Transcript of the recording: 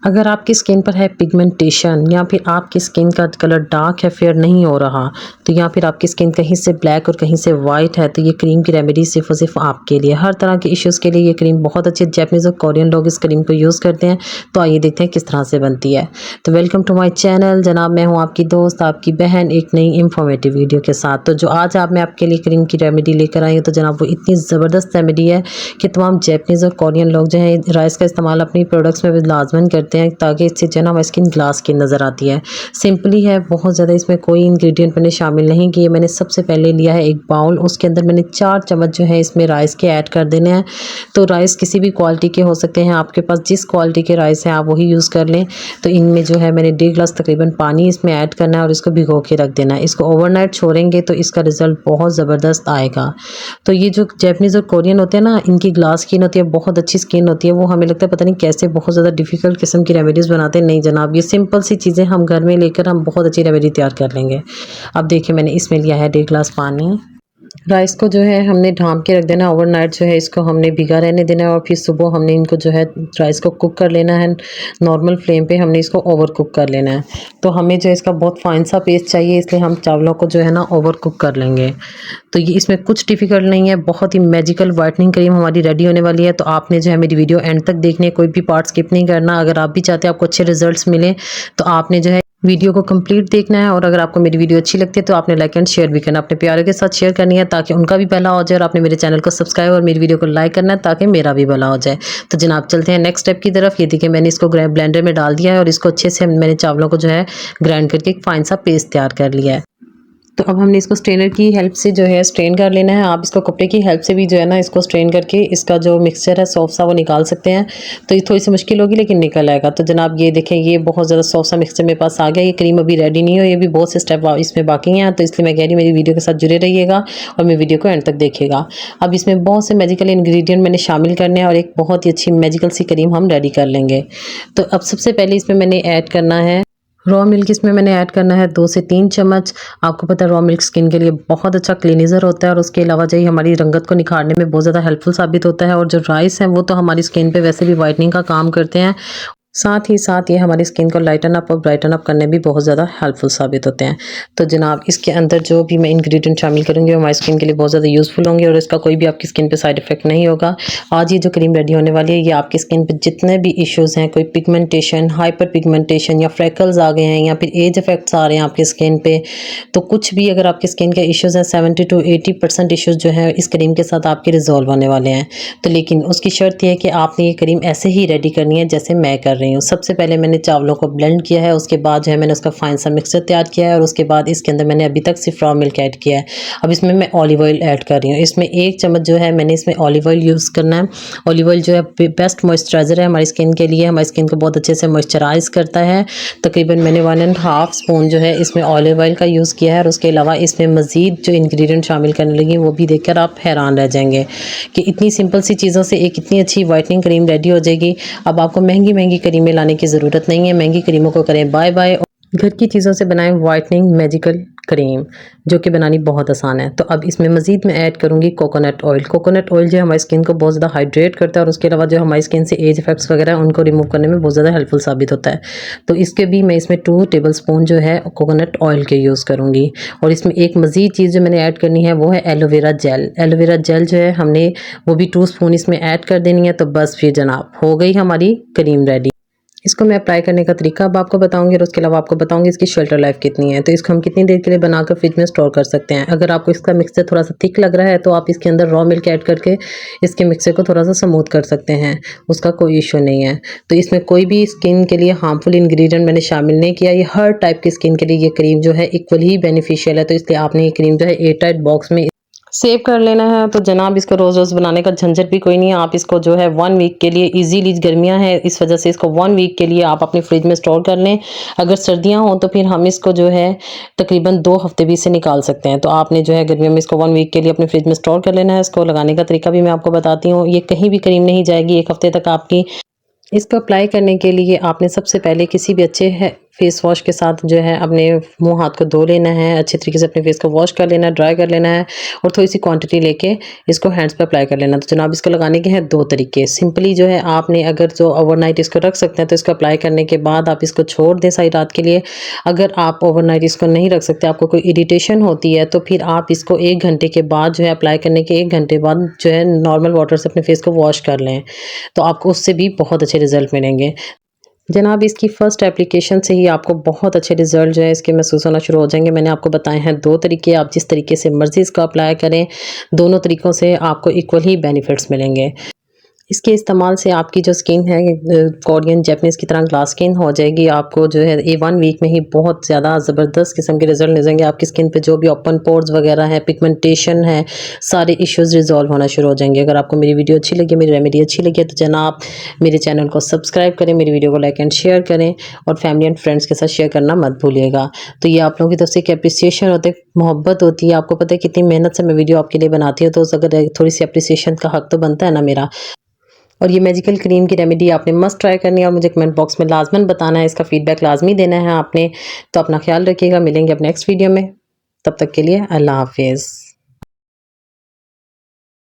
अगर आपकी स्किन पर है पिगमेंटेशन या फिर आपकी स्किन का कलर डार्क है, फेयर नहीं हो रहा, तो या फिर आपकी स्किन कहीं से ब्लैक और कहीं से वाइट है, तो ये क्रीम की रेमेडी सिर्फ और सिर्फ आपके लिए। हर तरह के इश्यूज़ के लिए ये क्रीम बहुत अच्छी, जैपनीज़ और कोरियन लोग इस क्रीम को यूज़ करते हैं। तो आइए देखते हैं किस तरह से बनती है। तो वेलकम टू माई चैनल जनाब, मैं हूँ आपकी दोस्त, आपकी बहन, एक नई इंफॉर्मेटिव वीडियो के साथ। तो जो आज मैं आपके लिए क्रीम की रेमेडी लेकर आई हूँ, तो जनाब वो इतनी ज़बरदस्त रेमेडी है कि तमाम जैपनीज़ और कोरियन लोग जो है राइस का इस्तेमाल अपनी प्रोडक्ट्स में लाजमन करते हैं, ताकि इससे जो है ना हमारी स्किन ग्लास की नज़र आती है। सिंपली है, बहुत ज़्यादा इसमें कोई इंग्रेडिएंट मैंने शामिल नहीं किए। मैंने सबसे पहले लिया है एक बाउल, उसके अंदर मैंने 4 चम्मच जो है इसमें राइस के ऐड कर देने हैं। तो राइस किसी भी क्वालिटी के हो सकते हैं, आपके पास जिस क्वालिटी के राइस हैं आप वही यूज़ कर लें। तो इनमें जो है मैंने 1.5 गिलास तकरीबन पानी इसमें ऐड करना है और इसको भिगो के रख देना है। इसको ओवरनाइट छोड़ेंगे तो इसका रिज़ल्ट बहुत ज़बरदस्त आएगा। तो ये जो जैपनीज़ और कोरियन होते हैं ना, इनकी ग्लास स्किन होती है, बहुत अच्छी स्किन होती है। वो हमें लगता है पता नहीं कैसे बहुत ज़्यादा डिफ़िकल्ट किस्म की रेमेडीज़ बनाते हैं। नहीं जनाब, ये सिंपल सी चीज़ें हम घर में लेकर हम बहुत अच्छी रेमेडी तैयार कर लेंगे। अब देखिए मैंने इसमें लिया है 1.5 गिलास पानी। राइस को जो है हमने ढाँप के रख देना, ओवरनाइट जो है इसको हमने भिगा रहने देना है और फिर सुबह हमने इनको जो है राइस को कुक कर लेना है। नॉर्मल फ्लेम पे हमने इसको ओवर कुक कर लेना है। तो हमें जो है इसका बहुत फाइन सा पेस्ट चाहिए, इसलिए हम चावलों को जो है ना ओवर कुक कर लेंगे। तो ये इसमें कुछ डिफ़िकल्ट नहीं है, बहुत ही मैजिकल वाइटनिंग क्रीम हमारी रेडी होने वाली है। तो आपने जो है मेरी वीडियो एंड तक देखनी है, कोई भी पार्ट स्किप नहीं करना। अगर आप भी चाहते हैं आपको अच्छे रिजल्ट्स मिलें, तो आपने जो है वीडियो को कंप्लीट देखना है। और अगर आपको मेरी वीडियो अच्छी लगती है तो आपने लाइक एंड शेयर भी करना, अपने प्यारों के साथ शेयर करनी है ताकि उनका भी भला हो जाए। और आपने मेरे चैनल को सब्सक्राइब और मेरी वीडियो को लाइक करना है ताकि मेरा भी भला हो जाए। तो जनाब चलते हैं नेक्स्ट स्टेप की तरफ। ये देखिए मैंने इसको ब्लेंडर में डाल दिया है और इसको अच्छे से मैंने चावलों को जो है ग्राइंड करके एक फाइन सा पेस्ट तैयार कर लिया है। तो अब हमने इसको स्ट्रेनर की हेल्प से जो है स्ट्रेन कर लेना है। आप इसको कपड़े की हेल्प से भी जो है ना इसको स्ट्रेन करके इसका जो मिक्सचर है सॉफ्ट सा वो निकाल सकते हैं। तो ये थोड़ी सी मुश्किल होगी लेकिन निकल आएगा। तो जनाब ये देखें, ये बहुत ज़्यादा सॉफ्ट सा मिक्सचर मेरे पास आ गया। ये क्रीम अभी रेडी नहीं हो, ये भी बहुत से स्टेप इसमें बाकी हैं। तो इसलिए मैं कह रही हूँ मेरी वीडियो के साथ जुड़े रहिएगा और मेरी वीडियो को एंड तक देखिएगा। अब इसमें बहुत से मैजिकल इंग्रेडिएंट मैंने शामिल करने हैं और एक बहुत ही अच्छी मैजिकल सी क्रीम हम रेडी कर लेंगे। तो अब सबसे पहले इसमें मैंने ऐड करना है रॉ मिल्क। इसमें मैंने ऐड करना है 2 से 3 चम्मच। आपको पता है रॉ मिल्क स्किन के लिए बहुत अच्छा क्लीनिजर होता है और उसके अलावा जो हमारी रंगत को निखारने में बहुत ज़्यादा हेल्पफुल साबित होता है। और जो राइस है वो तो हमारी स्किन पे वैसे भी वाइटनिंग का काम करते हैं, साथ ही साथ ये हमारी स्किन को लाइटन अप और ब्राइटन अप करने भी बहुत ज़्यादा हेल्पफुल साबित होते हैं। तो जनाब इसके अंदर जो भी मैं इंग्रेडिएंट शामिल करूँगी वो हमारी स्किन के लिए बहुत ज़्यादा यूज़फुल होंगे और इसका कोई भी आपकी स्किन पे साइड इफेक्ट नहीं होगा। आज ये जो क्रीम रेडी होने वाली है, ये आपकी स्किन पे जितने भी इश्यूज़ हैं, कोई पिगमेंटेशन, हाइपर पिगमेंटेशन या फ्रेकल्स आ गए हैं या फिर एज इफेक्ट्स आ रहे हैं आपकी स्किन पे, तो कुछ भी अगर आपकी स्किन के इश्यूज़ हैं 70 to 80% इश्यूज़ जो है इस क्रीम के साथ आपके रिजॉल्व होने वाले हैं। तो लेकिन उसकी शर्त यह है कि आपने ये क्रीम ऐसे ही रेडी करनी है जैसे मैं कर रही हूँ। सबसे पहले मैंने चावलों को ब्लेंड किया है, उसके बाद जो है मैंने उसका फाइन सा मिक्सचर तैयार किया है और उसके बाद इसके अंदर मैंने अभी तक सिर्फ रॉ मिल्क ऐड किया है। अब इसमें मैं ऑलिव ऑयल ऐड कर रही हूँ। इसमें 1 चम्मच जो है मैंने इसमें ऑलिव ऑयल यूज़ करना है। ऑलिव ऑयल जो है बेस्ट मॉइस्चराइज़र है हमारी स्किन के लिए, हमारी स्किन को बहुत अच्छे से मॉइस्चराइज़ करता है। तकरीबन मैंने 1.5 स्पून जो है इसमें ऑलिव ऑयल का यूज़ किया है और उसके अलावा इसमें मज़ीद जो इंग्रेडिएंट शामिल करने लगी वो भी देखकर आप हैरान रह जाएंगे कि इतनी सिंपल सी चीज़ों से एक इतनी अच्छी वाइटनिंग क्रीम रेडी हो जाएगी। अब आपको महंगी महंगी क्रीमें लाने की ज़रूरत नहीं है, महंगी क्रीमों को करें बाय बाय। घर की चीज़ों से बनाएं वाइटनिंग मैजिकल क्रीम जो कि बनानी बहुत आसान है। तो अब इसमें मज़ीद मैं ऐड करूँगी कोकोनट ऑयल। कोकोनट ऑयल जो है हमारी स्किन को बहुत ज़्यादा हाइड्रेट करता है और उसके अलावा जो हमारी स्किन से एज इफेक्ट्स वगैरह है उनको रिमूव करने में बहुत ज़्यादा हेल्पफुल साबित होता है। तो इसके भी मैं इसमें 2 टेबल स्पून जो है कोकोनट ऑयल के यूज़ करूँगी। और इसमें एक मज़ीद चीज़ जो मैंने ऐड करनी है वो है एलोवेरा जेल। एलोवेरा जेल जो है हमने वो भी 2 स्पून इसमें ऐड कर देनी है। तो बस फिर जनाब हो गई हमारी क्रीम रेडी। इसको मैं अप्लाई करने का तरीका अब आपको बताऊंगी और उसके अलावा आपको बताऊंगी इसकी शेल्टर लाइफ कितनी है। तो इसको हम कितनी देर के लिए बनाकर फ्रिज में स्टोर कर सकते हैं। अगर आपको इसका मिक्सचर थोड़ा सा थिक लग रहा है तो आप इसके अंदर रॉ मिल्क ऐड करके इसके मिक्सचर को थोड़ा सा स्मूथ कर सकते हैं, उसका कोई इशू नहीं है। तो इसमें कोई भी स्किन के लिए हार्मफुल इंग्रेडिएंट मैंने शामिल नहीं किया। ये हर टाइप की स्किन के लिए ये क्रीम जो है इक्वल ही बेनिफिशियल है। तो इसलिए आपने ये क्रीम जो है एयरटाइट बॉक्स में सेव कर लेना है। तो जनाब इसको रोज़ रोज़ बनाने का झंझट भी कोई नहीं है। आप इसको जो है 1 वीक के लिए इजीली, गर्मियां हैं इस वजह से इसको 1 वीक के लिए आप अपने फ्रिज में स्टोर कर लें। अगर सर्दियां हों तो फिर हम इसको जो है तकरीबन 2 हफ्ते भी इसे निकाल सकते हैं। तो आपने जो है गर्मियों में इसको 1 वीक के लिए अपने फ्रिज में स्टोर कर लेना है। इसको लगाने का तरीका भी मैं आपको बताती हूँ। ये कहीं भी क्रीम नहीं जाएगी 1 हफ्ते तक आपकी। इसको अप्लाई करने के लिए आपने सबसे पहले किसी भी अच्छे फेस वॉश के साथ जो है अपने मुंह हाथ को धो लेना है, अच्छे तरीके से अपने फेस को वॉश कर लेना है, ड्राई कर लेना है और थोड़ी सी क्वांटिटी लेके इसको हैंड्स पे अप्लाई कर लेना। तो जनाब इसको लगाने के हैं 2 तरीके। सिंपली जो है आपने अगर जो ओवरनाइट इसको रख सकते हैं तो इसको अप्लाई करने के बाद आप इसको छोड़ दें सारी रात के लिए। अगर आप ओवरनाइट इसको नहीं रख सकते, आपको कोई इरिटेशन होती है, तो फिर आप इसको 1 घंटे के बाद जो है अप्लाई करने के 1 घंटे बाद जो है नॉर्मल वाटर से अपने फेस को वॉश कर लें, तो आपको उससे भी बहुत अच्छे रिजल्ट मिलेंगे। जनाब इसकी फ़र्स्ट एप्लीकेशन से ही आपको बहुत अच्छे रिज़ल्ट जो है इसके महसूस होना शुरू हो जाएंगे। मैंने आपको बताए हैं 2 तरीके, आप जिस तरीके से मर्ज़ी इसको अप्लाई करें, दोनों तरीक़ों से आपको इक्वल ही बेनिफिट्स मिलेंगे। इसके इस्तेमाल से आपकी जो स्किन है कोरियन जैपनीज़ की तरह ग्लास स्किन हो जाएगी। आपको जो है 1 वीक में ही बहुत ज़्यादा ज़बरदस्त किस्म के रिजल्ट मिलेंगे। आपकी स्किन पे जो भी ओपन पोर्स वगैरह है, पिगमेंटेशन है, सारे इश्यूज़ रिजॉल्व होना शुरू हो जाएंगे। अगर आपको मेरी वीडियो अच्छी लगी, मेरी रेमेडी अच्छी लगी तो जनाब मेरे चैनल को सब्सक्राइब करें, मेरी वीडियो को लाइक एंड शेयर करें और फैमिली एंड फ्रेंड्स के साथ शेयर करना मत भूलिएगा। तो ये आप लोगों की तरफ से एक अप्रिसिएशन होती है, मोहब्बत होती है। आपको पता है कितनी मेहनत से मैं वीडियो आपके लिए बनाती हूँ, तो अगर थोड़ी सी अप्रिसिएशन का हक तो बनता है ना मेरा। और ये मैजिकल क्रीम की रेमेडी आपने मस्ट ट्राई करनी है और मुझे कमेंट बॉक्स में लाजमन बताना है, इसका फीडबैक लाजमी देना है आपने। तो अपना ख्याल रखिएगा, मिलेंगे अब नेक्स्ट वीडियो में, तब तक के लिए अल्लाह हाफिज़।